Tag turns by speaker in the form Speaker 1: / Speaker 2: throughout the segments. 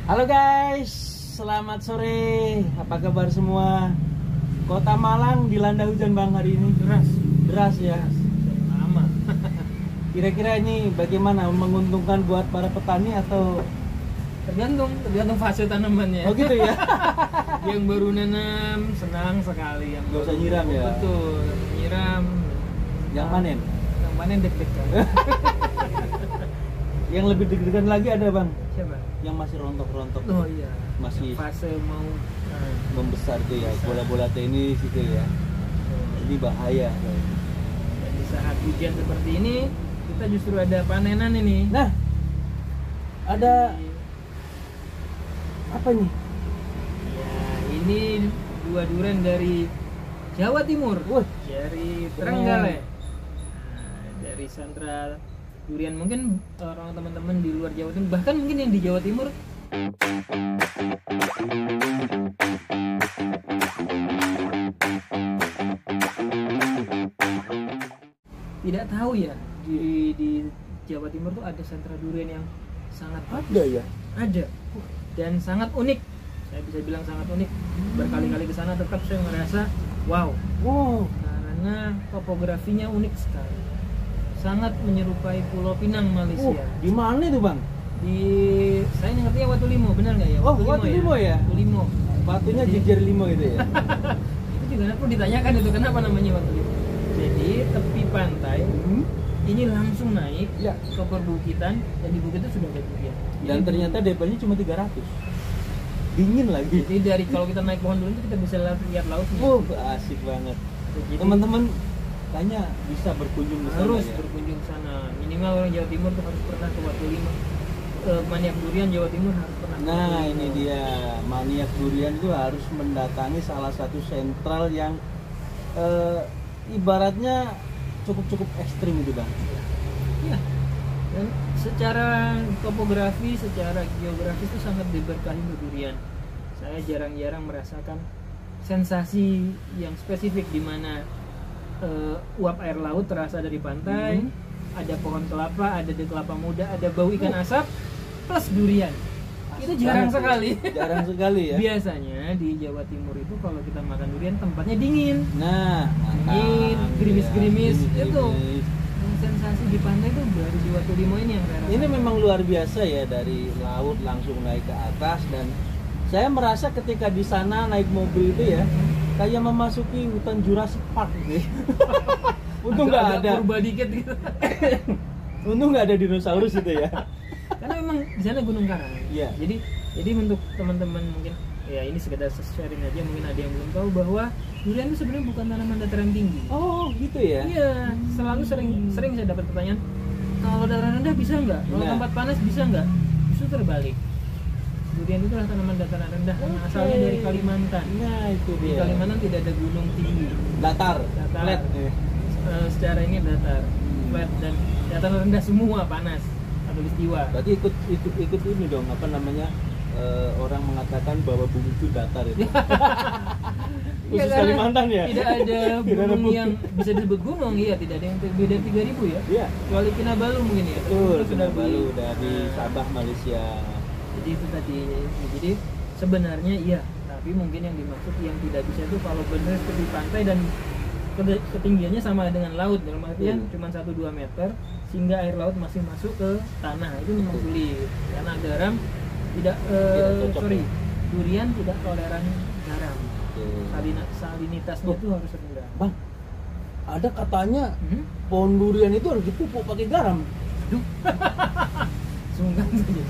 Speaker 1: Halo guys, selamat sore. Apa kabar semua? Kota Malang dilanda hujan bang hari ini. Deras ya.
Speaker 2: Lama.
Speaker 1: Kira-kira ini bagaimana, menguntungkan buat para petani atau?
Speaker 2: Tergantung fase tanamannya.
Speaker 1: Oh gitu ya.
Speaker 2: Yang baru nanam senang sekali, yang
Speaker 1: Nggak usah nyiram ya?
Speaker 2: Betul, nyiram.
Speaker 1: Yang panen?
Speaker 2: Yang panen deg-degan.
Speaker 1: Yang lebih deg-degan lagi ada bang?
Speaker 2: Siapa?
Speaker 1: Yang masih rontok-rontok.
Speaker 2: Oh iya.
Speaker 1: Masih
Speaker 2: yang fase mau
Speaker 1: membesar tuh ya, bola-bola tenis gitu ya. Ini bahaya.
Speaker 2: Dan di saat hujan seperti ini, kita justru ada panenan ini.
Speaker 1: Nah, ada apa nih?
Speaker 2: Ya, ini dua durian dari Jawa Timur.
Speaker 1: Wah,
Speaker 2: Dari Trenggalek. Dari sentra durian, mungkin orang teman-teman di luar Jawa Timur, bahkan mungkin yang di Jawa Timur tidak tahu ya, di Jawa Timur tuh ada sentra durian yang sangat
Speaker 1: ada ya?
Speaker 2: ada dan sangat unik. Saya bisa bilang sangat unik. Berkali-kali ke sana tetap saya merasa wow, karena topografinya unik sekali, sangat menyerupai Pulau Pinang, Malaysia.
Speaker 1: Di mana itu bang?
Speaker 2: Saya ngertinya Watu Limo, benar nggak ya?
Speaker 1: Watu Limo ya?
Speaker 2: Watu Limo.
Speaker 1: Batunya jejer limo gitu ya?
Speaker 2: Itu juga perlu ditanyakan itu kenapa namanya Watu Limo. Jadi tepi pantai ini langsung naik ke perbukitan, dan di bukit itu sudah ada durian.
Speaker 1: Dan ternyata DP-nya cuma 300. Dingin lagi.
Speaker 2: Jadi dari kalau kita naik pohon durian itu kita bisa lihat lautnya.
Speaker 1: Asik banget.
Speaker 2: Jadi,
Speaker 1: Teman-teman tanya bisa berkunjung ke sana.
Speaker 2: harus
Speaker 1: ya?
Speaker 2: berkunjung sana. Minimal orang Jawa Timur tuh harus pernah ke Watu Limo. Maniak durian Jawa Timur harus pernah.
Speaker 1: Nah ini dia, maniak durian itu harus mendatangi salah satu sentral yang ibaratnya cukup ekstrim itu bang.
Speaker 2: Iya. Dan secara topografi, secara geografis itu sangat diberkahi durian. Saya jarang-jarang merasakan sensasi yang spesifik di mana uap air laut terasa dari pantai, ada pohon kelapa, ada kelapa muda, ada bau ikan asap plus durian. Itu jarang sekali.
Speaker 1: Jarang sekali ya.
Speaker 2: Biasanya di Jawa Timur itu kalau kita makan durian tempatnya dingin.
Speaker 1: Nah,
Speaker 2: Dingin, gerimis-gerimis
Speaker 1: ya.
Speaker 2: itu. Sensasi di pantai itu baru di Watu Limo ini yang saya rasakan.
Speaker 1: Ini memang luar biasa ya, dari laut langsung naik ke atas, dan saya merasa ketika di sana naik mobil itu ya kayak memasuki hutan Jurassic Park gitu. Untung nggak ada
Speaker 2: purba dikit gitu.
Speaker 1: Untung nggak ada dinosaurus itu ya.
Speaker 2: Karena memang di sana gunung karang.
Speaker 1: Iya.
Speaker 2: Jadi untuk teman-teman mungkin ya ini sekedar sharing aja, mungkin ada yang belum tahu bahwa durian itu sebenarnya bukan tanaman dataran tinggi.
Speaker 1: Oh gitu ya.
Speaker 2: Iya, selalu sering saya dapat pertanyaan, kalau dataran rendah bisa nggak? Kalau tempat panas bisa nggak? Justru terbalik. Durian itu adalah tanaman dataran rendah, karena asalnya dari Kalimantan.
Speaker 1: Nah itu
Speaker 2: Di
Speaker 1: dia.
Speaker 2: Kalimantan tidak ada gunung tinggi.
Speaker 1: Datar. Flat.
Speaker 2: Secara ini datar, flat, dan dataran rendah semua panas atau istiwa.
Speaker 1: Berarti ikut ini dong, apa namanya, orang mengatakan bahwa bumi itu datar itu. Khusus
Speaker 2: Ya,
Speaker 1: Kalimantan ya.
Speaker 2: Tidak ada gunung yang bisa disebut gunung, iya, tidak ada yang lebih dari 3000 ya.
Speaker 1: Iya.
Speaker 2: Kecuali Kinabalu mungkin ya.
Speaker 1: Betul,
Speaker 2: Itu sudah
Speaker 1: Kinabalu udah di Sabah, Malaysia.
Speaker 2: Jadi itu tadi. Jadi sebenarnya iya, tapi mungkin yang dimaksud yang tidak bisa itu kalau benar di pantai dan ketinggiannya sama dengan laut, dalam artian cuma 1-2 meter, sehingga air laut masih masuk ke tanah, itu memang sulit karena garam tidak durian tidak toleran garam. Salinitasnya itu harus rendah.
Speaker 1: Bang, ada katanya pohon durian itu harus dipupuk pakai garam.
Speaker 2: Aduh. Sungkan saja.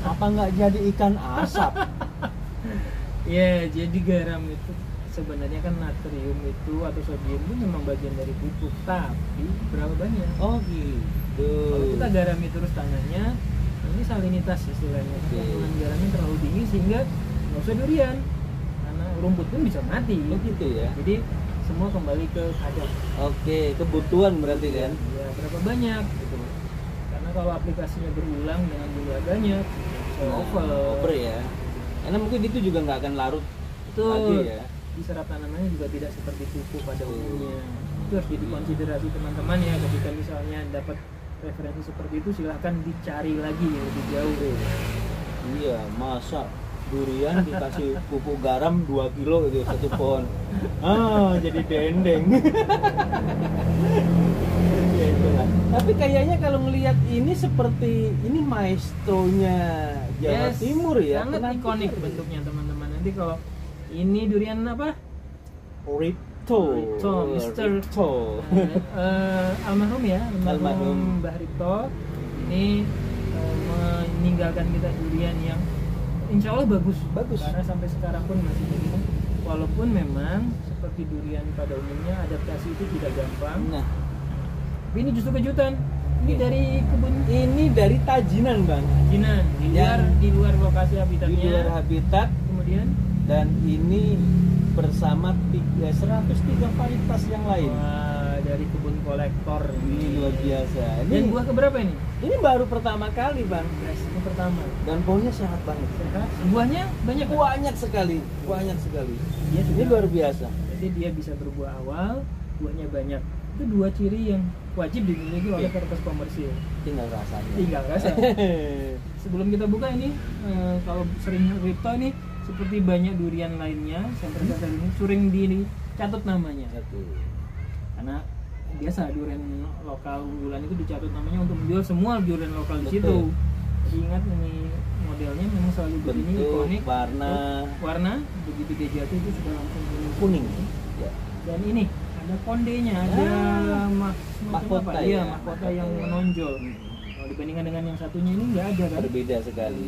Speaker 1: Apa nggak jadi ikan asap?
Speaker 2: Ya, jadi garam itu sebenarnya kan natrium itu atau sodium itu memang bagian dari pupuk, tapi berapa banyak?
Speaker 1: Oh gitu.
Speaker 2: Kalau kita garami terus tanahnya, ini salinitas istilahnya. Kandungan garamnya terlalu tinggi sehingga nggak usah durian, karena rumput pun bisa mati.
Speaker 1: Oh gitu ya.
Speaker 2: Jadi semua kembali ke kadar.
Speaker 1: Oke, kebutuhan berarti kan?
Speaker 2: Ya, berapa banyak gitu. Karena kalau aplikasinya berulang dengan jumlah banyak,
Speaker 1: over ya. Karena mungkin itu juga nggak akan larut lagi ya.
Speaker 2: Diserap tanamannya juga tidak seperti pupuk pada umumnya. Itu harus jadi konsiderasi teman-teman ya, ketika misalnya dapat referensi seperti itu silahkan dicari lagi lebih jauh.
Speaker 1: Iya, masa durian dikasih pupuk garam 2 kilo itu satu pohon. Jadi dendeng. Ya itulah. Tapi kayaknya kalau ngelihat ini seperti ini maestronya Jawa Timur ya.
Speaker 2: Sangat ikonik bentuknya teman-teman. Nanti kalau ini durian apa?
Speaker 1: Ripto,
Speaker 2: Mr.
Speaker 1: Ripto.
Speaker 2: Almarhum ya,
Speaker 1: Almarhum
Speaker 2: Mbah Ripto. Ini meninggalkan kita durian yang insya Allah bagus. Karena sampai sekarang pun masih begitu. Walaupun memang seperti durian pada umumnya adaptasi itu tidak gampang.
Speaker 1: Nah,
Speaker 2: tapi ini justru kejutan. Ini dari kebun.
Speaker 1: Ini dari Tajinan, Bang.
Speaker 2: Tajinan di luar lokasi habitatnya.
Speaker 1: Di luar habitat.
Speaker 2: Kemudian
Speaker 1: Dan ini bersama 103 varietas yang lain.
Speaker 2: Wah, dari kebun kolektor.
Speaker 1: Ini luar biasa.
Speaker 2: Dan buah keberapa ini?
Speaker 1: Ini baru pertama kali, Bang.
Speaker 2: Yang pertama.
Speaker 1: Dan pohonnya sehat banget.
Speaker 2: Sehat. Buahnya banyak.
Speaker 1: Banyak sekali.
Speaker 2: Dia
Speaker 1: Ini luar biasa.
Speaker 2: Jadi dia bisa berbuah awal, buahnya banyak. Itu 2 ciri yang wajib dimiliki oleh varietas komersil.
Speaker 1: Tinggal rasanya.
Speaker 2: Tinggal rasa. Sebelum kita buka ini, kalau sering Ripto ini seperti banyak durian lainnya, senter-senter ini sering dicatat namanya. Karena biasa durian lokal unggulan itu dicatat namanya untuk menjual semua durian lokal di situ. Jadi ingat ini modelnya memang selalu begini, ikonik. Warna begitu dia jatuh itu sudah langsung kuning.
Speaker 1: Ya.
Speaker 2: Dan ini ada kondenya, ada
Speaker 1: mahkota
Speaker 2: ya, mahkota yang menonjol. Kalau dibandingkan dengan yang satunya ini nggak ada kan?
Speaker 1: Berbeda sekali.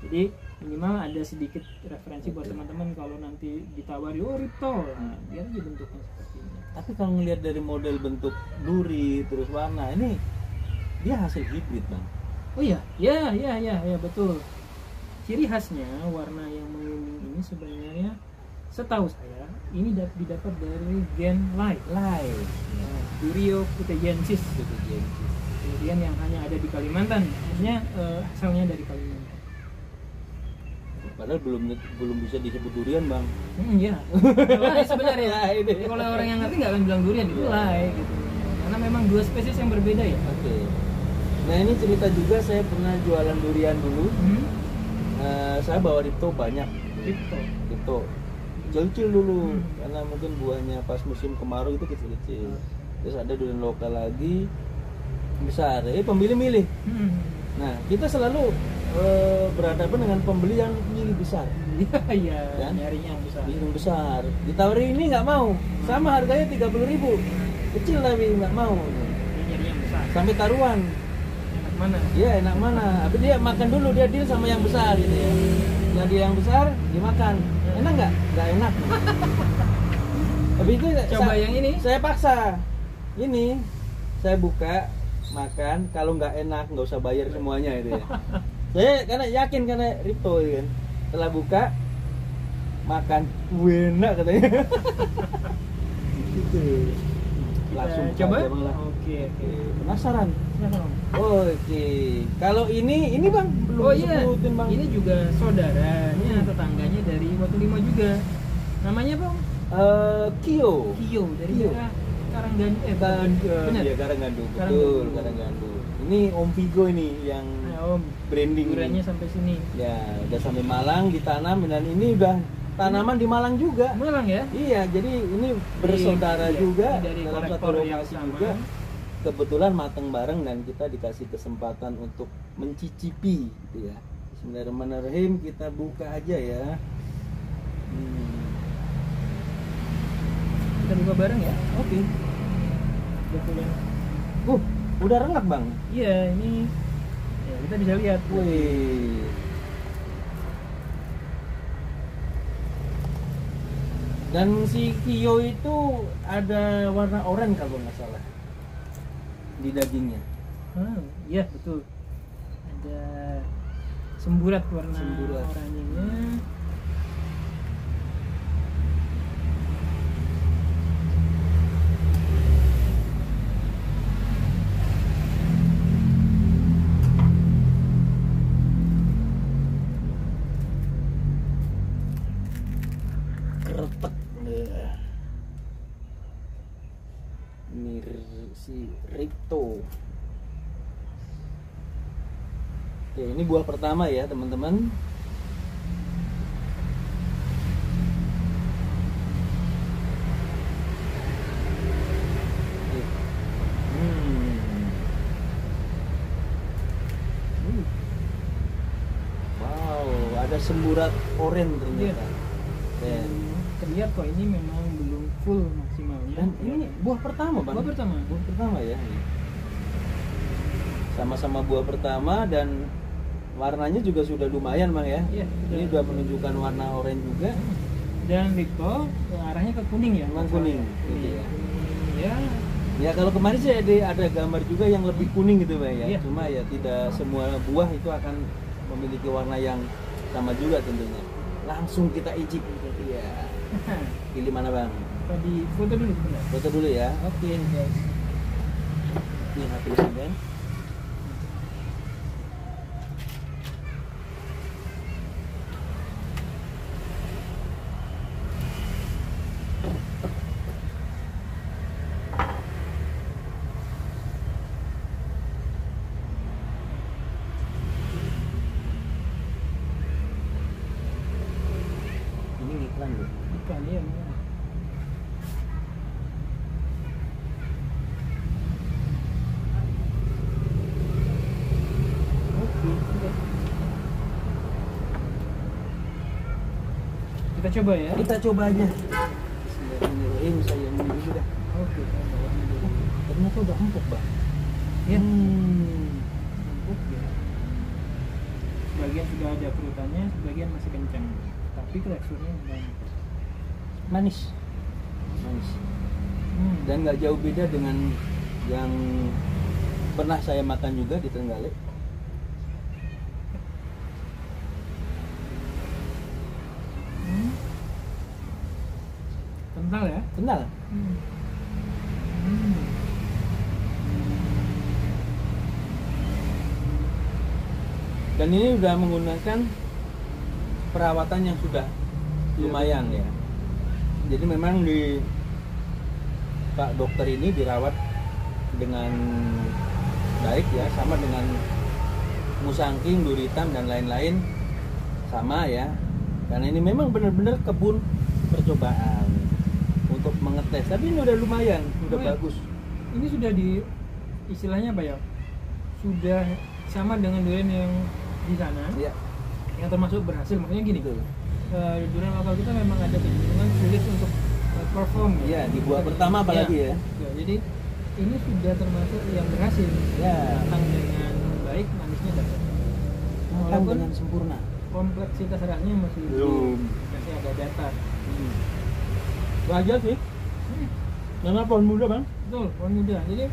Speaker 2: Jadi minimal ada sedikit referensi buat teman-teman kalau nanti ditawari Ripto, biar aja bentuknya seperti ini.
Speaker 1: Tapi kalau ngelihat dari model bentuk duri terus warna ini dia hasil hibrid, Bang.
Speaker 2: Oh iya, ya betul. Ciri khasnya warna yang menguning ini sebenarnya setahu saya ini didapat dari gen light. Durio cutejensis. Kemudian yang hanya ada di Kalimantan, maksudnya asalnya dari Kalimantan.
Speaker 1: Padahal belum bisa disebut durian, Bang.
Speaker 2: Iya. Lai sebenarnya. Kalau orang yang ngerti nggak akan bilang durian, itu lai gitu. Karena memang 2 spesies yang berbeda ya.
Speaker 1: Oke. Nah, ini cerita juga saya pernah jualan durian dulu. Saya bawa Ripto banyak. Ripto. Kecil dulu karena mungkin buahnya pas musim kemarau itu kecil-kecil. Terus ada durian lokal lagi besar. Pembeli milih. Nah, kita selalu berhadapan dengan pembeli yang milih besar.
Speaker 2: Iya,
Speaker 1: kan?
Speaker 2: Nyarinya yang besar.
Speaker 1: Yang besar. Ditawari ini nggak mau. Sama harganya 30.000. Kecil tapi nggak mau.
Speaker 2: Nyari yang besar.
Speaker 1: Sampai taruhan.
Speaker 2: Enak mana?
Speaker 1: Iya, enak mana. Tapi dia makan dulu, dia deal sama yang besar gitu ya. Yang dia yang besar dimakan. Enak nggak? Nggak enak. Tapi itu
Speaker 2: coba yang ini.
Speaker 1: Saya paksa. Ini saya buka makan, kalau nggak enak nggak usah bayar semuanya itu ya. Saya karena yakin karena Ripto ya kan. Setelah buka makan enak katanya. Gitu. Langsung
Speaker 2: coba.
Speaker 1: Oke. Penasaran. Oke. Kalau ini Bang belum disebutin, Bang.
Speaker 2: Ini juga saudaranya tetangganya dari Watu Lima juga. Namanya Bang?
Speaker 1: Kio
Speaker 2: dari daerah Karanggandu.
Speaker 1: Benar. Iya, Karanggandu. Betul, Karanggandu. Ini Om Vigo ini yang branding
Speaker 2: duriannya sampai sini.
Speaker 1: Ya, udah sampai Malang ditanam dan ini udah tanaman di Malang juga.
Speaker 2: Malang ya?
Speaker 1: Iya, jadi ini bersaudara juga
Speaker 2: dari
Speaker 1: dalam satu lokasi juga. Kebetulan mateng bareng dan kita dikasih kesempatan untuk mencicipi gitu ya. Bismillahirrahmanirrahim, kita buka aja ya.
Speaker 2: Kita buka bareng ya?
Speaker 1: Oke.
Speaker 2: Betul ya.
Speaker 1: Udah rengak, Bang.
Speaker 2: Iya, ini ya, kita bisa lihat.
Speaker 1: Wih. Dan si Kio itu ada warna oranye kalau nggak salah di dagingnya.
Speaker 2: Iya betul. Ada semburat warna oranyenya.
Speaker 1: Si Ripto. Oke, ini buah pertama ya teman-teman. Wow, ada semburat oranye ternyata. Dan
Speaker 2: Terlihat kok ini memang belum full maksimalnya.
Speaker 1: Dan ini buah pertama, Bang.
Speaker 2: Buah pertama.
Speaker 1: Buah pertama ya. Sama-sama buah pertama dan warnanya juga sudah lumayan, Bang ya.
Speaker 2: Iya,
Speaker 1: Ini sudah menunjukkan warna oranye juga.
Speaker 2: Dan Rico arahnya ke kuning ya.
Speaker 1: Memang kuning.
Speaker 2: Iya. Ya,
Speaker 1: Ya kalau kemarin sih ada gambar juga yang lebih kuning gitu, Bang ya.
Speaker 2: Iya.
Speaker 1: Cuma ya tidak semua buah itu akan memiliki warna yang sama juga tentunya. Langsung kita icip. Iya. Pilih mana, Bang?
Speaker 2: tadi foto dulu sebentar.
Speaker 1: Foto dulu ya. Oke, guys. Ini hasilnya, Bang. Ini iklan loh.
Speaker 2: Bukan ya. Oke, oke. Kita coba ya.
Speaker 1: Kita coba aja. Bismillahirrahmanirrahim. Saya ini dulu dah.
Speaker 2: Oke, kita coba dulu.
Speaker 1: Ternyata udah empuk, Bang.
Speaker 2: Ya.
Speaker 1: Hmm.
Speaker 2: Empuk ya. Sebagian sudah ada kerutannya, sebagian masih kencang. Tapi teksturnya memang
Speaker 1: Manis. Manis. Dan nggak jauh beda dengan yang pernah saya makan juga di Trenggalek.
Speaker 2: kental ya.
Speaker 1: Kenal? Dan ini udah menggunakan perawatan yang sudah lumayan ya. Jadi memang di Pak dokter ini dirawat dengan baik ya, sama dengan musangking, duri hitam dan lain-lain sama ya. Karena ini memang benar-benar kebun percobaan untuk mengetes. Tapi ini udah lumayan, udah
Speaker 2: Lumayan.
Speaker 1: bagus.
Speaker 2: Ini sudah di istilahnya apa ya? Sudah sama dengan durian yang di sana,
Speaker 1: Ya,
Speaker 2: yang termasuk berhasil. Makanya gini,
Speaker 1: betul.
Speaker 2: durian lokal kita memang ada kecenderungan sulit untuk perform.
Speaker 1: Iya, di buah pertama apalagi ya.
Speaker 2: Ya, jadi ini sudah termasuk yang berhasil.
Speaker 1: Ya.
Speaker 2: Matang dengan baik, manisnya dapat.
Speaker 1: Makan
Speaker 2: Walaupun
Speaker 1: dengan sempurna.
Speaker 2: kompleksitas rasanya masih
Speaker 1: Belum.
Speaker 2: masih agak datar.
Speaker 1: Wajar sih. Karena pohon muda, Bang.
Speaker 2: Betul, pohon muda. Jadi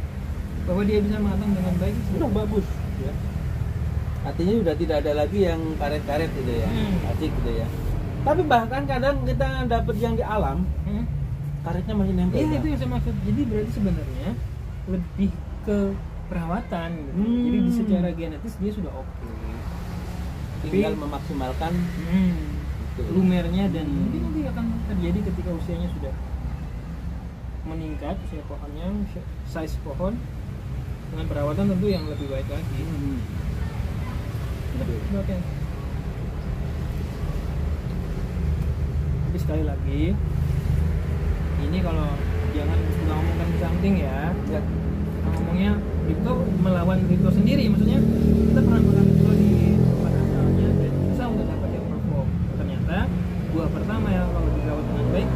Speaker 2: bahwa dia bisa matang dengan baik
Speaker 1: Udah bagus ya. Artinya udah tidak ada lagi yang karet-karet gitu ya. Asik gitu ya. Tapi bahkan kadang kita dapat yang di alam, karetnya masih nempel.
Speaker 2: Iya,
Speaker 1: Bang.
Speaker 2: itu yang saya maksud. Jadi berarti sebenarnya lebih ke perawatan gitu. Jadi di secara genetis dia sudah oke.
Speaker 1: Tinggal
Speaker 2: Tapi-
Speaker 1: memaksimalkan Betul.
Speaker 2: lumernya dan ini nanti akan terjadi ketika usianya sudah meningkat, usia pohonnya, size pohon dengan perawatan tentu yang lebih baik lagi.
Speaker 1: Betul.
Speaker 2: Oke. Tapi sekali lagi, ini kalau jangan sudah ngomongkan something ya,
Speaker 1: Ya.
Speaker 2: ngomongnya Riko melawan Riko sendiri, maksudnya kita pernah makan Riko di tempat asalnya dan bisa untuk dapat yang perform. Ternyata buah pertama ya kalau dirawat dengan baik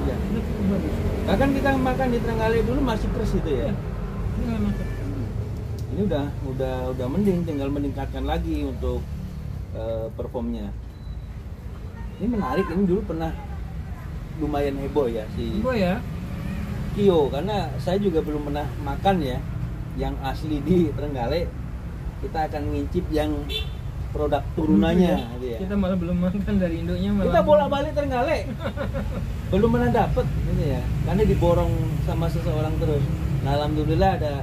Speaker 1: Ya.
Speaker 2: itu cukup bagus.
Speaker 1: Bahkan kita makan di Trenggalek dulu masih keras gitu ya.
Speaker 2: Ya, ini nggak masuk.
Speaker 1: Ini udah mending, tinggal meningkatkan lagi untuk performnya. Ini menarik, ini dulu pernah lumayan heboh ya si
Speaker 2: Gue ya,
Speaker 1: Kio, karena saya juga belum pernah makan ya yang asli di Trenggalek. Kita akan ngincip yang produk turunannya gitu ya.
Speaker 2: kita malah belum makan dari Indonya malah.
Speaker 1: Kita bolak-balik Trenggalek belum pernah dapet gitu ya, karena diborong sama seseorang terus. Nah, alhamdulillah ada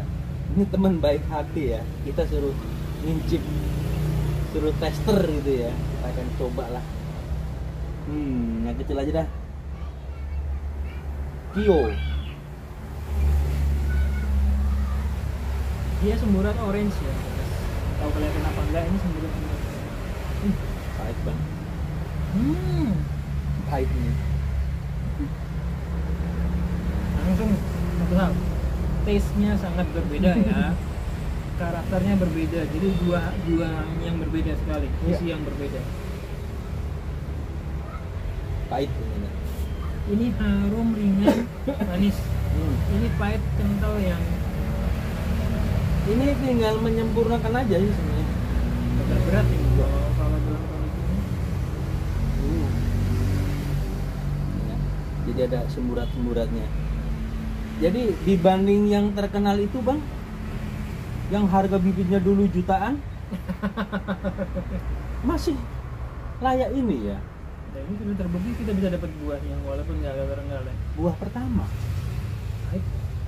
Speaker 1: ini teman baik hati ya, kita suruh ngincip, suruh tester gitu ya. Kita akan coba lah. Yang kecil aja dah. Kio.
Speaker 2: Dia semburat orange ya. tahu kelihatan apa enggak, ini semburat.
Speaker 1: Pahit bang.
Speaker 2: Hmm.
Speaker 1: Pahit ini.
Speaker 2: Langsung satu hal, taste-nya sangat berbeda ya. Karakternya berbeda, jadi dua yang berbeda sekali, visi yang berbeda.
Speaker 1: Pahit ini.
Speaker 2: Ini harum, ringan, manis. Ini pahit, kental yang
Speaker 1: Ini tinggal menyempurnakan aja sih sebenarnya.
Speaker 2: agak berat ini kalau dalam kondisi ini.
Speaker 1: Ya, jadi ada semburat-semburatnya. Jadi dibanding yang terkenal itu bang, yang harga bibitnya dulu jutaan, masih layak ini ya.
Speaker 2: Dan ini sudah terbukti kita bisa dapat buah yang walaupun nggak agak
Speaker 1: Buah pertama.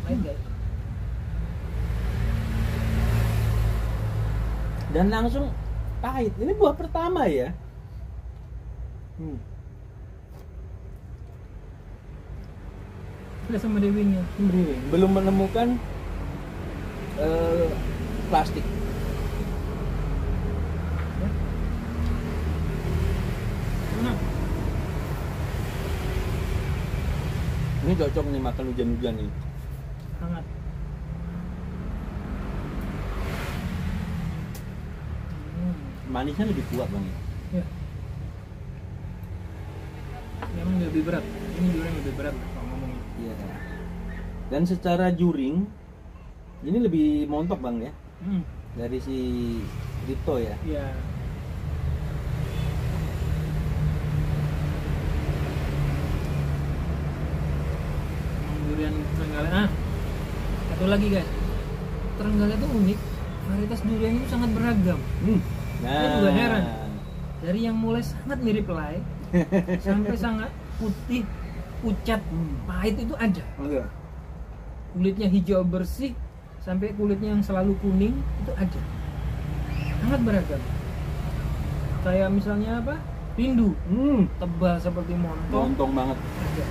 Speaker 2: pahit guys.
Speaker 1: Dan langsung pahit. Ini buah pertama ya.
Speaker 2: Udah sama dewinya.
Speaker 1: Belum menemukan plastik.
Speaker 2: Ya. Enak.
Speaker 1: Ini cocok nih makan hujan-hujan nih.
Speaker 2: Hangat.
Speaker 1: Manisnya lebih kuat bang.
Speaker 2: Ya. Memang lebih berat. Ini durian lebih berat kalau ngomongnya.
Speaker 1: Iya. Dan secara juring ini lebih montok bang ya dari si Rito ya.
Speaker 2: Iya. Durian Trenggalek. Satu lagi guys, Trenggalek itu unik, varietas durian itu sangat beragam. Saya juga heran, dari yang mulai sangat mirip lei sampai sangat putih, pucat, pahit itu ada. Kulitnya hijau bersih sampai kulitnya yang selalu kuning itu ada. Sangat beragam. Kayak misalnya apa? Rindu, tebal seperti montong.
Speaker 1: Montong banget.
Speaker 2: Ada.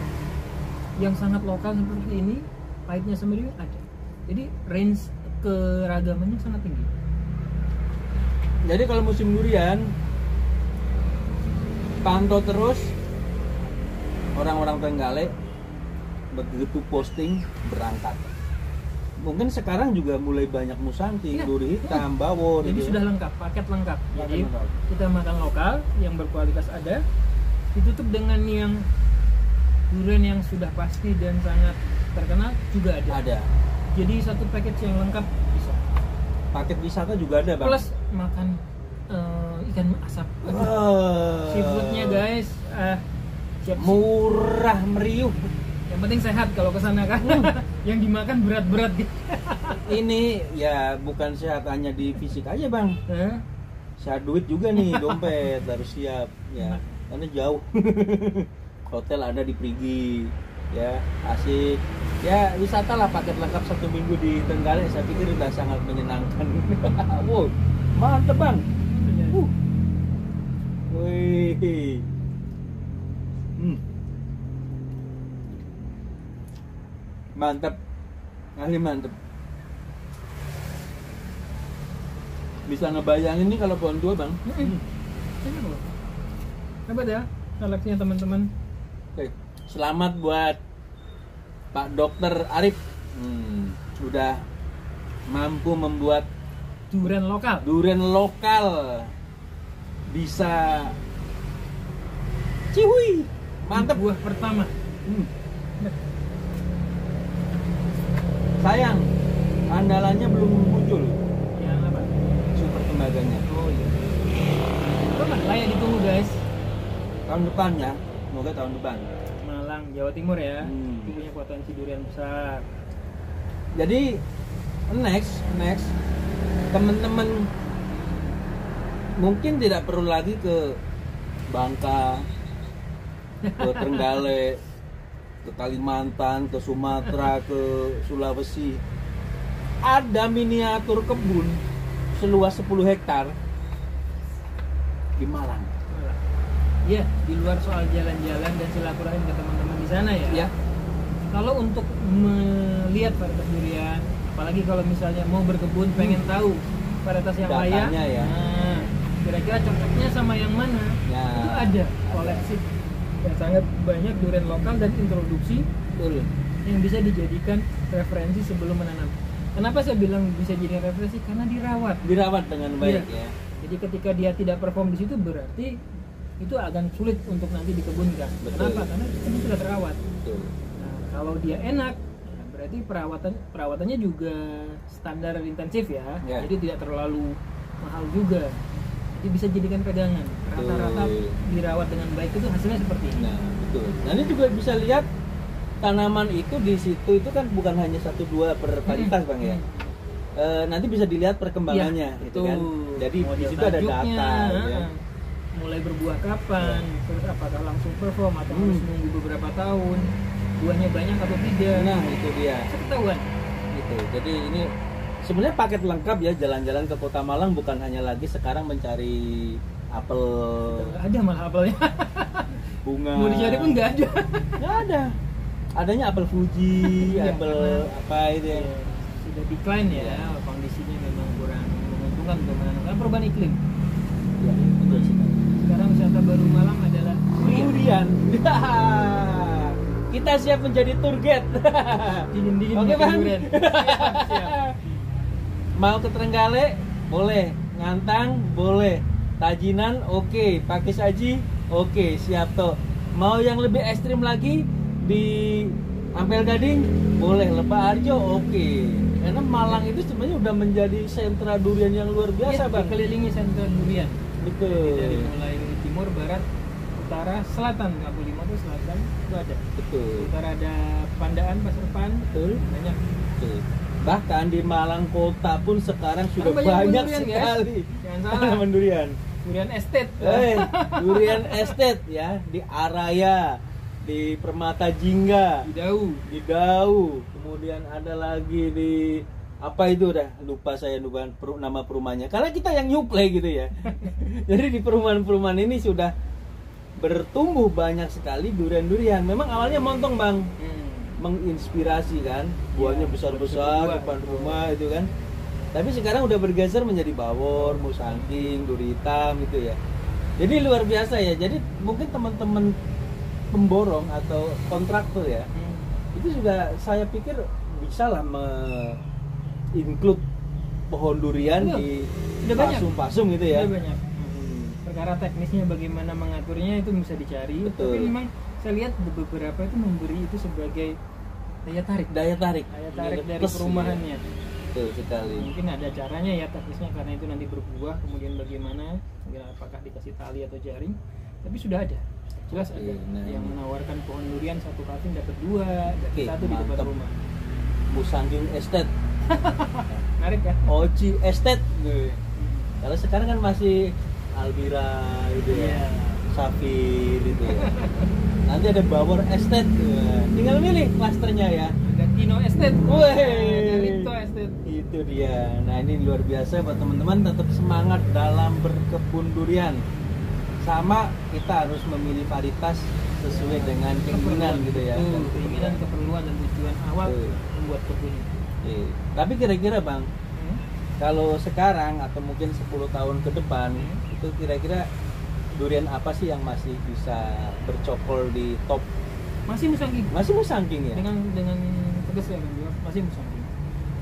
Speaker 2: Yang sangat lokal seperti ini, pahitnya sendiri ada. Jadi range keragamannya sangat tinggi.
Speaker 1: Jadi kalau musim durian pantau terus orang-orang Trenggalek begitu posting berangkat. Mungkin sekarang juga mulai banyak musanti, duri hitam, bawor.
Speaker 2: Jadi
Speaker 1: gitu.
Speaker 2: sudah lengkap, paket lengkap. Jadi
Speaker 1: lengkap.
Speaker 2: kita makan lokal yang berkualitas ada, ditutup dengan yang durian yang sudah pasti dan sangat terkenal juga ada.
Speaker 1: Ada.
Speaker 2: Jadi satu paket yang lengkap bisa.
Speaker 1: Paket wisata juga ada bang.
Speaker 2: Plus makan ikan asap. Seafoodnya guys, siap.
Speaker 1: Murah meriuh.
Speaker 2: Yang penting sehat kalau kesana kan. Yang dimakan berat-berat gitu.
Speaker 1: Ini ya bukan sehat hanya di fisik aja bang. Sehat duit juga nih, dompet harus siap ya. Karena jauh. Hotel ada di Prigi, ya asik. Ya wisata lah, paket lengkap 1 minggu di Trenggalek. Saya pikir udah sangat menyenangkan. Wow, mantep bang. Wih. Mantap, kali mantep. Bisa ngebayangin nih kalau pohon tua bang.
Speaker 2: Hebat ya seleksinya teman-teman.
Speaker 1: Oke, selamat buat Pak Dokter Arif. Sudah mampu membuat
Speaker 2: Durian lokal.
Speaker 1: durian lokal bisa cihui. Mantep.
Speaker 2: Buah pertama.
Speaker 1: Sayang, andalannya belum muncul.
Speaker 2: Yang apa?
Speaker 1: Super tembaganya.
Speaker 2: Oh iya. Teman, layak ditunggu guys.
Speaker 1: Tahun depan ya, semoga tahun depan.
Speaker 2: Malang, Jawa Timur ya.
Speaker 1: Hmm.
Speaker 2: Itu punya potensi durian besar.
Speaker 1: Jadi next teman-teman mungkin tidak perlu lagi ke Bangka, ke Trenggalek, ke Kalimantan, ke Sumatera, ke Sulawesi. Ada miniatur kebun seluas 10 hektar di Malang.
Speaker 2: Iya, di luar soal jalan-jalan dan silaturahim ke teman-teman di sana ya.
Speaker 1: Ya,
Speaker 2: Kalau untuk melihat varietas durian, apalagi kalau misalnya mau berkebun pengen tahu varietas yang
Speaker 1: Datanya
Speaker 2: layak.
Speaker 1: ya.
Speaker 2: Nah, kira-kira cocoknya sama yang mana?
Speaker 1: Ya.
Speaker 2: Itu ada koleksi yang sangat banyak durian lokal dan introduksi
Speaker 1: Betul.
Speaker 2: yang bisa dijadikan referensi sebelum menanam. Kenapa saya bilang bisa jadi referensi? Karena dirawat.
Speaker 1: Dirawat dengan baik
Speaker 2: Iya.
Speaker 1: ya.
Speaker 2: Jadi ketika dia tidak perform di situ berarti itu akan sulit untuk nanti dikebunkan.
Speaker 1: Betul.
Speaker 2: Kenapa? Karena itu sudah terawat.
Speaker 1: Betul.
Speaker 2: Nah, kalau dia enak, ya berarti perawatannya juga standar intensif ya.
Speaker 1: Ya.
Speaker 2: Jadi tidak terlalu mahal juga. Jadi bisa jadikan pegangan. Rata-rata
Speaker 1: Betul.
Speaker 2: dirawat dengan baik itu hasilnya seperti ini.
Speaker 1: Nah, betul. Nah, ini juga bisa lihat tanaman itu di situ itu kan bukan hanya 1-2 per varietas Bang ya. Nanti bisa dilihat perkembangannya
Speaker 2: Ya,
Speaker 1: gitu kan.
Speaker 2: betul.
Speaker 1: Jadi di
Speaker 2: Model
Speaker 1: situ ada
Speaker 2: tajuknya,
Speaker 1: data ya.
Speaker 2: mulai berbuah kapan, terus apakah langsung perform atau harus nunggu beberapa tahun, buahnya banyak atau tidak.
Speaker 1: Nah, itu dia.
Speaker 2: Bisa ketahuan.
Speaker 1: Gitu. Jadi ini sebenarnya paket lengkap ya, jalan-jalan ke Kota Malang bukan hanya lagi sekarang mencari apel,
Speaker 2: Nggak ada malah apelnya.
Speaker 1: bunga.
Speaker 2: Mau dicari pun nggak ada.
Speaker 1: Nggak ada. Adanya apel Fuji,
Speaker 2: Iya,
Speaker 1: apel
Speaker 2: karena-
Speaker 1: apa itu ya.
Speaker 2: Ya, sudah decline ya, kondisinya memang kurang menguntungkan untuk menanam. Karena perubahan iklim.
Speaker 1: Ya, betul sekali.
Speaker 2: Sekarang wisata baru Malang adalah
Speaker 1: Durian. Kita siap menjadi tour guide.
Speaker 2: dingin-dingin
Speaker 1: Oke,
Speaker 2: makan
Speaker 1: Bang.
Speaker 2: durian. Siap.
Speaker 1: Mau ke Trenggalek boleh, Ngantang boleh, Tajinan oke, Pakis Aji oke, siap toh. Mau yang lebih ekstrim lagi di Ampel Gading boleh, Lebak Harjo oke. Karena Malang itu sebenarnya udah menjadi sentra durian yang luar biasa
Speaker 2: Ya,
Speaker 1: Bang.
Speaker 2: dikelilingi sentra durian.
Speaker 1: Betul.
Speaker 2: Dari mulai timur, barat, utara, selatan. Kapu Lima itu selatan itu ada.
Speaker 1: Betul.
Speaker 2: Utara ada Pandaan, Pasirpan,
Speaker 1: Betul.
Speaker 2: banyak.
Speaker 1: Betul. Bahkan di Malang Kota pun sekarang sudah
Speaker 2: Banyak
Speaker 1: banyak
Speaker 2: durian, guys.
Speaker 1: sekali
Speaker 2: Jangan salah.
Speaker 1: tanaman durian.
Speaker 2: Durian estate.
Speaker 1: Durian estate ya di Araya, di Permata Jingga,
Speaker 2: Di Dau.
Speaker 1: di Dau, kemudian ada lagi di apa itu dah lupa saya nama perumahannya. Karena kita yang nyuplai gitu ya. Jadi di perumahan-perumahan ini sudah bertumbuh banyak sekali durian-durian. Memang awalnya montong Bang, menginspirasi kan, buahnya
Speaker 2: Ya,
Speaker 1: besar-besar
Speaker 2: berbuah.
Speaker 1: depan rumah itu kan. Tapi sekarang udah bergeser menjadi bawor, musangking, duri hitam gitu ya. Jadi luar biasa ya. Jadi mungkin teman-teman pemborong atau kontraktor ya, itu juga saya pikir bisa lah include pohon durian
Speaker 2: Betul.
Speaker 1: di
Speaker 2: Sudah banyak.
Speaker 1: pasung-pasung gitu ya.
Speaker 2: Sudah banyak. Perkara teknisnya bagaimana mengaturnya itu bisa dicari.
Speaker 1: Betul.
Speaker 2: Tapi memang saya lihat beberapa itu memberi itu sebagai daya tarik.
Speaker 1: Daya tarik
Speaker 2: Dari
Speaker 1: Plus,
Speaker 2: perumahannya.
Speaker 1: ya. Betul sekali.
Speaker 2: Mungkin ada caranya ya teknisnya karena itu nanti berbuah kemudian bagaimana, mungkin apakah dikasih tali atau jaring, tapi sudah ada. Jelas
Speaker 1: Oke,
Speaker 2: ada
Speaker 1: nah
Speaker 2: yang
Speaker 1: ini.
Speaker 2: menawarkan pohon durian satu kating dapat 2, dapat
Speaker 1: Oke,
Speaker 2: 1 di depan
Speaker 1: mantap.
Speaker 2: rumah.
Speaker 1: Musangking Estate,
Speaker 2: Menarik kan?
Speaker 1: Oji Estate. Kalau sekarang kan masih Albira itu ya,
Speaker 2: Iya.
Speaker 1: Safir itu ya. Nanti ada Bawor Estate, tinggal milih klasternya ya.
Speaker 2: Ada Tino Estate.
Speaker 1: Wih.
Speaker 2: Ada Rito Estate.
Speaker 1: Itu dia. Nah ini luar biasa buat teman-teman, tetap semangat dalam berkebun durian. Sama kita harus memilih varietas sesuai dengan keinginan gitu ya.
Speaker 2: Betul, keinginan, keperluan dan tujuan awal
Speaker 1: Betul.
Speaker 2: membuat kebun.
Speaker 1: Oke. Tapi kira-kira Bang, kalau sekarang atau mungkin 10 tahun ke depan itu kira-kira durian apa sih yang masih bisa bercokol di top?
Speaker 2: Masih musangking.
Speaker 1: Masih musangking ya?
Speaker 2: Dengan tegas saya akan bilang masih musangking.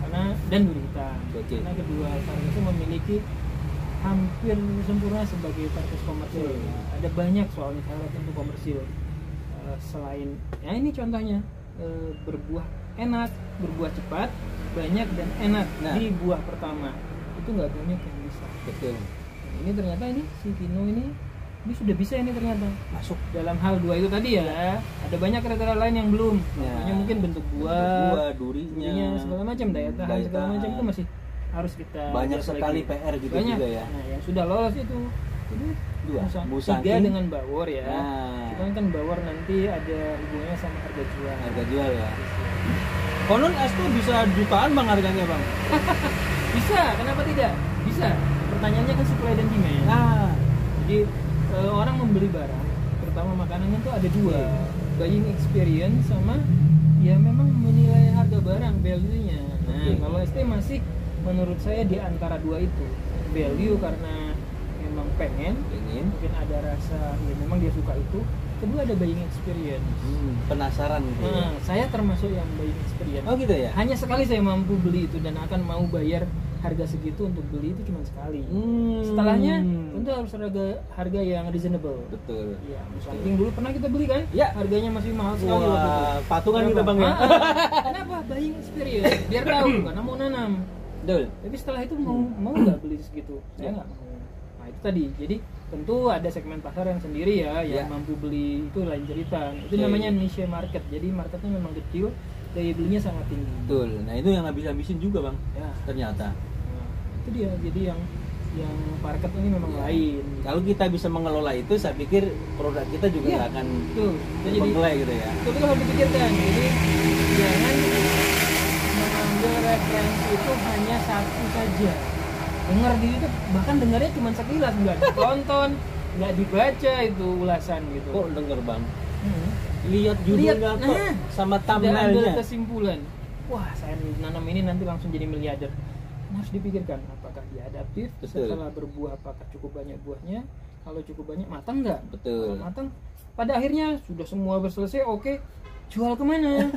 Speaker 2: Karena dan duri hitam.
Speaker 1: Oke.
Speaker 2: Karena kedua varietas itu memiliki hampir sempurna sebagai varietas komersil. Ada banyak soalnya syarat untuk komersil. Selain ya ini contohnya berbuah enak, berbuah cepat, banyak dan enak
Speaker 1: Nah.
Speaker 2: di buah pertama. Itu nggak banyak yang bisa.
Speaker 1: Betul.
Speaker 2: Nah, ini ternyata ini si Vino ini sudah bisa ini ternyata.
Speaker 1: Masuk.
Speaker 2: Dalam hal 2 itu tadi ya, ada banyak kriteria lain yang belum.
Speaker 1: Ya.
Speaker 2: Contohnya mungkin bentuk
Speaker 1: Buah,
Speaker 2: buah,
Speaker 1: durinya,
Speaker 2: durinya, segala macam, daya tahan
Speaker 1: Daya
Speaker 2: segala macam
Speaker 1: tahan.
Speaker 2: itu masih harus kita
Speaker 1: Banyak
Speaker 2: lihat
Speaker 1: sekali
Speaker 2: lagi.
Speaker 1: PR gitu
Speaker 2: Banyak.
Speaker 1: juga ya.
Speaker 2: Nah, yang sudah lolos itu
Speaker 1: 2.
Speaker 2: 3
Speaker 1: Musangking.
Speaker 2: dengan bawor ya.
Speaker 1: Nah.
Speaker 2: Cuman kan bawor nanti ada hubungannya sama harga jual.
Speaker 1: Harga jual ya. Konon es tuh bisa jutaan Bang harganya Bang.
Speaker 2: Bisa, kenapa tidak? Bisa. Pertanyaannya kan supply dan demand.
Speaker 1: Nah,
Speaker 2: Jadi orang membeli barang, terutama makanannya tuh ada 2, buying experience sama ya memang menilai harga barang, value-nya. Nah,
Speaker 1: Oke.
Speaker 2: kalau ST masih menurut saya di antara dua itu, value karena memang pengen, mungkin ada rasa ya memang dia suka itu. Kedua ada buying experience.
Speaker 1: Penasaran gitu.
Speaker 2: Nah, saya termasuk yang buying experience.
Speaker 1: Oh gitu ya.
Speaker 2: Hanya sekali saya mampu beli itu dan akan mau bayar harga segitu untuk beli itu cuma sekali. Setelahnya tentu harus harga yang reasonable.
Speaker 1: Betul.
Speaker 2: Iya, saking dulu pernah kita beli kan?
Speaker 1: Ya.
Speaker 2: Harganya masih mahal sekali waktu itu.
Speaker 1: Wah, patungan kita Bang ya.
Speaker 2: Kenapa? Buying experience. Biar tahu karena mau nanam.
Speaker 1: Betul.
Speaker 2: Tapi setelah itu mau nggak beli segitu? Saya nggak mau. Nah itu tadi. Jadi tentu ada segmen pasar yang sendiri ya, yang mampu beli itu lain cerita. Itu namanya niche market. Jadi marketnya memang kecil, daya belinya sangat tinggi.
Speaker 1: Betul. Nah itu yang habis-habisin juga Bang.
Speaker 2: Ya.
Speaker 1: Ternyata.
Speaker 2: Nah, itu dia. Jadi yang market ini memang lain.
Speaker 1: Kalau kita bisa mengelola itu, saya pikir produk kita juga nggak akan mengelai gitu ya.
Speaker 2: Itu harus dipikirkan. Jadi jangan mengambil referensi itu hanya satu saja. Dengar di YouTube, bahkan dengarnya cuma sekilas, nggak ditonton, nggak dibaca itu ulasan gitu.
Speaker 1: Kok denger Bang? Lihat judulnya kok sama thumbnailnya.
Speaker 2: Ambil kesimpulan. Wah, saya nanam ini nanti langsung jadi miliarder. Harus dipikirkan apakah dia adaptif, setelah berbuah apakah cukup banyak buahnya, kalau cukup banyak matang nggak?
Speaker 1: Betul.
Speaker 2: Kalau matang, pada akhirnya sudah semua selesai, oke, jual kemana?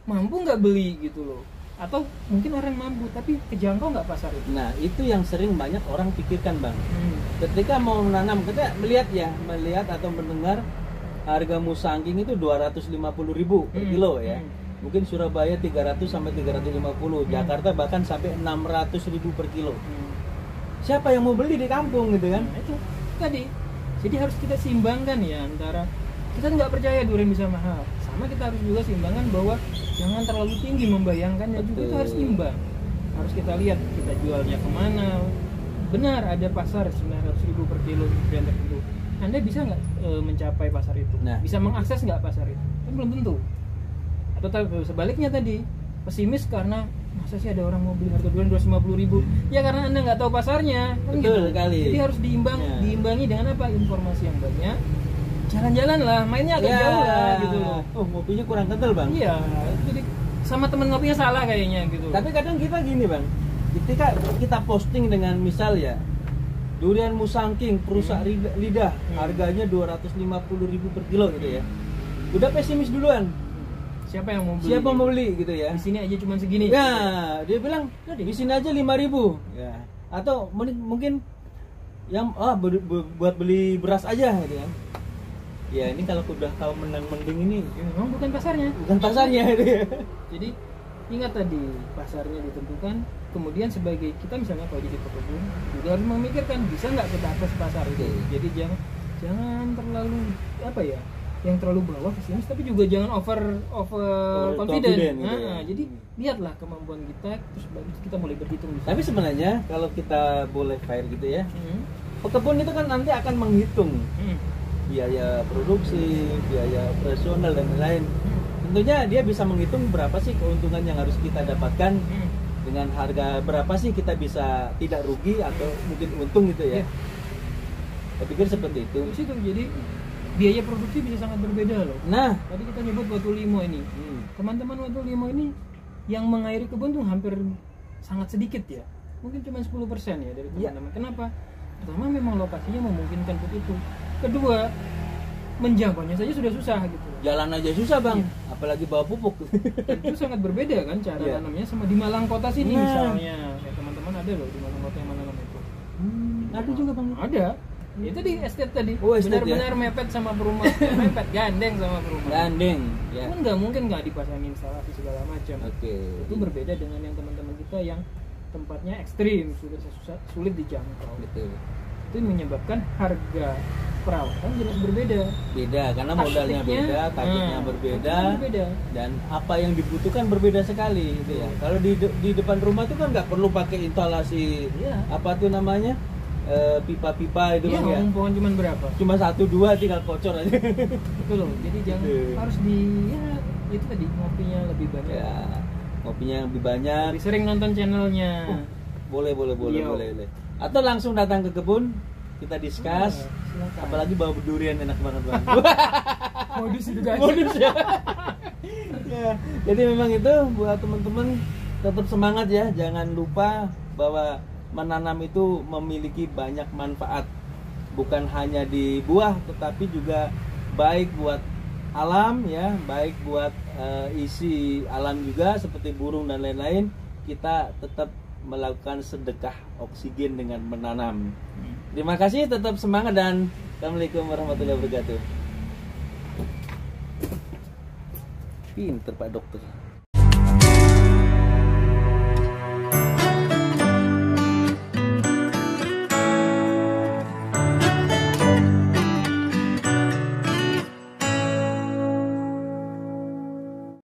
Speaker 2: Mampu nggak beli gitu loh? Atau mungkin orang mampu tapi kejangkau nggak pasar itu?
Speaker 1: Nah itu yang sering banyak orang pikirkan Bang. Ketika mau menanam, kita melihat atau mendengar harga musangking itu 250.000 per kilo ya. Mungkin Surabaya 300 sampai 350, Jakarta bahkan sampai 600.000 per kilo. Siapa yang mau beli di kampung gitu kan?
Speaker 2: Nah, itu tadi. Jadi harus kita seimbangkan ya antara kita nggak percaya durian bisa mahal. Sama kita harus juga seimbangkan bahwa jangan terlalu tinggi membayangkannya. Juga itu harus imbang. Harus kita lihat kita jualnya kemana. Benar ada pasar 900.000 per kilo durian tertentu. Anda bisa nggak mencapai pasar itu?
Speaker 1: Nah,
Speaker 2: bisa mengakses nggak pasar itu? Kan belum tentu. Atau sebaliknya tadi pesimis karena masa sih ada orang mau beli harga durian 250.000? Ya karena Anda nggak tahu pasarnya. Kan
Speaker 1: betul
Speaker 2: gitu.
Speaker 1: sekali.
Speaker 2: Jadi harus diimbangi dengan apa? Informasi yang banyak. Jalan-jalan lah, mainnya agak jauh lah gitu loh.
Speaker 1: Oh, ngopinya kurang kental Bang.
Speaker 2: Iya, jadi sama temen ngopinya salah kayaknya gitu.
Speaker 1: Tapi kadang kita gini Bang, ketika kita posting dengan misal ya durian musangking perusak lidah, harganya 250.000 per kilo gitu ya. Udah pesimis duluan.
Speaker 2: Siapa yang mau beli?
Speaker 1: Siapa mau beli gitu ya?
Speaker 2: Di sini aja cuma segini.
Speaker 1: Ya, dia bilang di sini aja 5.000. Ya. Atau mungkin yang buat beli beras aja gitu kan. Ya ini kalau udah tahu mending ini
Speaker 2: memang bukan pasarnya.
Speaker 1: Bukan pasarnya gitu ya.
Speaker 2: Jadi ingat tadi pasarnya ditentukan. Kemudian sebagai kita misalnya kalau jadi pekebun juga harus memikirkan bisa nggak kita akses pasar itu. Jadi jangan terlalu apa ya, yang terlalu bawah pesimis tapi juga jangan over confident.
Speaker 1: Gitu ya.
Speaker 2: Jadi lihatlah kemampuan kita terus bagus kita mulai berhitung.
Speaker 1: Tapi sebenarnya kalau kita boleh fair gitu ya, pekebun itu kan nanti akan menghitung biaya produksi, biaya operasional dan lain-lain. Tentunya dia bisa menghitung berapa sih keuntungan yang harus kita dapatkan. Dengan harga berapa sih kita bisa tidak rugi atau mungkin untung gitu ya. Saya pikir seperti itu.
Speaker 2: Di situ jadi biaya produksi bisa sangat berbeda loh.
Speaker 1: Nah,
Speaker 2: tadi kita nyebut Watu Limo ini. Teman-teman Watu Limo ini yang mengairi kebun tuh hampir sangat sedikit ya. Mungkin cuma 10% ya dari teman-teman. Kenapa? Pertama memang lokasinya memungkinkan untuk itu. Kedua, menjangkaunya saja sudah susah gitu.
Speaker 1: Jalan aja susah Bang, apalagi bawa pupuk.
Speaker 2: Itu sangat berbeda kan cara tanamnya sama di Malang Kota sini misalnya. Kayak teman-teman ada loh di Malang Kota yang menanam itu.
Speaker 1: Ada juga Bang.
Speaker 2: Ada. Itu di estate tadi. Benar-benar mepet sama perumahan, mepet gandeng sama perumahan.
Speaker 1: Gandeng. Ya.
Speaker 2: Kan nggak mungkin nggak dipasangin instalasi segala macam.
Speaker 1: Oke.
Speaker 2: Itu berbeda dengan yang teman-teman kita yang tempatnya ekstrim, sulit dijangkau.
Speaker 1: Betul.
Speaker 2: Itu menyebabkan harga perawatan jelas berbeda.
Speaker 1: Beda karena modalnya beda, taktiknya berbeda, dan apa yang dibutuhkan berbeda sekali gitu ya. Kalau di depan rumah itu kan nggak perlu pakai instalasi apa tuh namanya pipa-pipa itu Bang ya.
Speaker 2: Pohon cuma berapa?
Speaker 1: Cuma 1-2 tinggal kocor aja.
Speaker 2: Betul loh. Jadi jangan harus itu tadi ngopinya lebih banyak.
Speaker 1: Ya, ngopinya lebih banyak.
Speaker 2: Lebih sering nonton channelnya.
Speaker 1: Boleh. Atau langsung datang ke kebun, kita discuss. Apalagi bawa durian enak banget Bang.
Speaker 2: Modus itu guys.
Speaker 1: Modus ya. Ya. Jadi memang itu buat teman-teman tetap semangat ya, jangan lupa bahwa menanam itu memiliki banyak manfaat, bukan hanya di buah tetapi juga baik buat alam ya, baik buat isi alam juga seperti burung dan lain-lain. Kita tetap melakukan sedekah oksigen dengan menanam. Terima kasih, tetap semangat dan Assalamualaikum warahmatullahi wabarakatuh. Pinter Pak Dokter.